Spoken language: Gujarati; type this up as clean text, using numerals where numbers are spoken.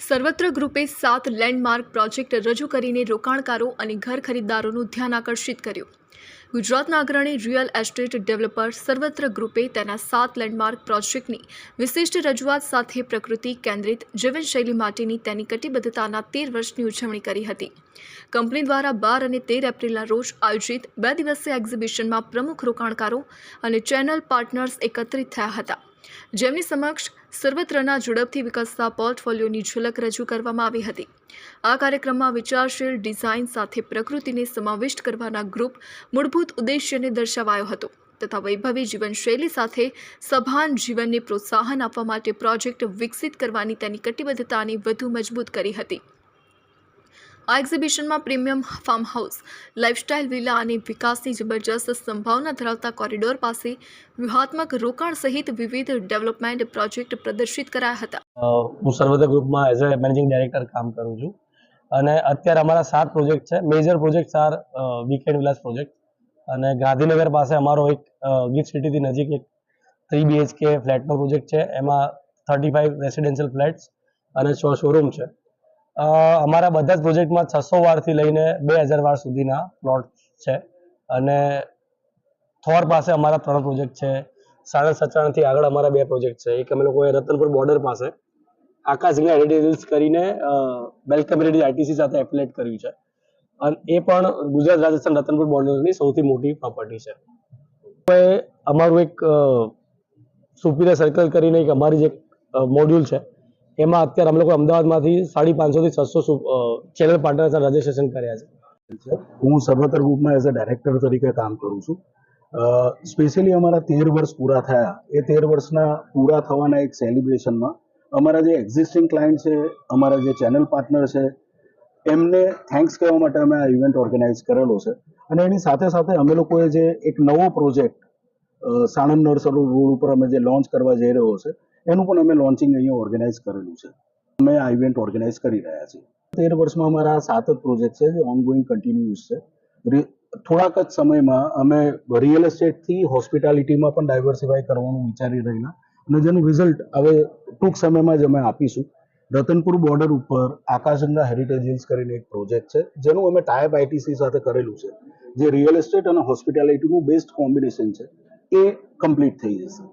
સર્વત્ર ગ્રુપે 7 લેન્ડમાર્ક પ્રોજેક્ટ રજૂ કરીને રોકાણકારો અને ઘર ખરીદદારોનું ધ્યાન આકર્ષિત કર્યું. ગુજરાતના અગ્રણી રિયલ એસ્ટેટ ડેવલપર સર્વત્ર ગ્રુપે તેના 7 લેન્ડમાર્ક પ્રોજેક્ટની વિશિષ્ટ રજૂઆત સાથે પ્રકૃતિ કેન્દ્રિત જીવનશૈલી માટેની તેની કટિબદ્ધતાના 13 વર્ષની ઉજવણી કરી હતી. કંપની દ્વારા 12 અને 13 એપ્રિલના રોજ આયોજિત 2 દિવસીય એક્ઝિબિશનમાં પ્રમુખ રોકાણકારો અને ચેનલ પાર્ટનર્સ એકત્રિત થયા હતા, જેમની સમક્ષ સર્વત્રના ઝડપથી વિકસતા પોર્ટફોલિયોની ઝલક રજૂ કરવામાં આવી હતી. આ કાર્યક્રમમાં વિચારશીલ ડિઝાઇન સાથે પ્રકૃતિને સમાવિષ્ટ કરવાના ગ્રુપ મૂળભૂત ઉદ્દેશ્યને દર્શાવાયો હતો તથા વૈભવી જીવનશૈલી સાથે સભાન જીવનને પ્રોત્સાહન આપવા માટે પ્રોજેક્ટ વિકસિત કરવાની તેની કટિબદ્ધતાને વધુ મજબૂત કરી હતી. આ એક્ઝિબિશનમાં premium farm house, lifestyle villa અને વિકાસની જબરજસ્ત સંભાવના ધરાવતા કોરિડોર પાસે વ્યૂહાત્મક રોકાણ સહિત વિવિધ ડેવલપમેન્ટ પ્રોજેક્ટ પ્રદર્શિત કરાયા હતા. હું સર્વત્ર ગ્રુપમાં એઝ અ મેનેજિંગ ડાયરેક્ટર કામ કરું છું અને અત્યારે અમારા 7 પ્રોજેક્ટ છે. મેજર પ્રોજેક્ટ આર વીકેન્ડ વિલાસ પ્રોજેક્ટ અને ગાંધીનગર પાસે અમારો એક ગિફ્ટ સિટીથી નજીક એક 3 BHK ફ્લેટનો પ્રોજેક્ટ છે. એમાં 35 રેસિડેન્શિયલ ફ્લેટ્સ અને 6 શોરૂમ છે. અમારા બધા જ પ્રોજેક્ટમાં 600 વારથી લઈને 2000 વાર સુધીના પ્લોટ છે અને થોર પાસે અમારા 3 પ્રોજેક્ટ છે. સાણંદ સચાણથી આગળ અમારા 2 પ્રોજેક્ટ છે. એક અમે લોકોએ રતનપુર બોર્ડર પાસે આકાશગંગા હેરિટેજ હિલ્સ કરીને વેલ કમ્યુનિટી આઈટીસી સાથે એફિલિએટ કર્યું છે અને એ પણ ગુજરાત રાજસ્થાન રતનપુર બોર્ડરની સૌથી મોટી પ્રોપર્ટી છે. અમારું એક સુપીરિયર સર્કલ કરીને એક અમારી જે મોડ્યુલ છે એમાં અત્યારે અમે લોકો અમદાવાદમાંથી 550 થી 600 ચેનલ પાર્ટનર્સ રજીસ્ટ્રેશન કર્યા છે. હું સર્વત્ર ગ્રુપમાં એઝ અ ડાયરેક્ટર તરીકે કામ કરું છું. સ્પેશિયલી અમારા 13 વર્ષ પૂરા થયા, એ 13 વર્ષના પૂરા થવાના એક સેલિબ્રેશનમાં અમારા જે એક્ઝિસ્ટિંગ ક્લાયન્ટ છે, અમારા જે ચેનલ પાર્ટનર છે, એમને થેન્ક્સ કહેવા માટે અમે આ ઇવેન્ટ ઓર્ગેનાઇઝ કરેલો છે. અને એની સાથે સાથે અમે લોકોએ જે એક નવો પ્રોજેક્ટ સાણંદ નળસરોવર રોડ ઉપર અમે જે લોન્ચ કરવા જઈ રહ્યો છે એનું પણ અમે લોન્ચિંગ અહીંયા ઓર્ગેનાઇઝ કરેલું છે. અમે આ ઇવેન્ટ ઓર્ગેનાઇઝ કરી રહ્યા છીએ. 13 વર્ષમાં અમારા 7 જ પ્રોજેક્ટ છે જે ઓનગોઈંગ કન્ટિન્યુઅસ છે. થોડાક જ સમયમાં અમે રિયલ એસ્ટેટથી હોસ્પિટાલિટીમાં પણ ડાયવર્સિફાય કરવાનું વિચારી રહેલા અને જેનું રિઝલ્ટ હવે ટૂંક સમયમાં જ અમે આપીશું. રતનપુર બોર્ડર ઉપર આકાશગંગા હેરિટેજ હિલ્સ કરીને એક પ્રોજેક્ટ છે જેનું અમે ટાઈપ આઈટીસી સાથે કરેલું છે, જે રિયલ એસ્ટેટ અને હોસ્પિટાલિટીનું બેસ્ટ કોમ્બિનેશન છે. એ કમ્પ્લીટ થઈ જશે.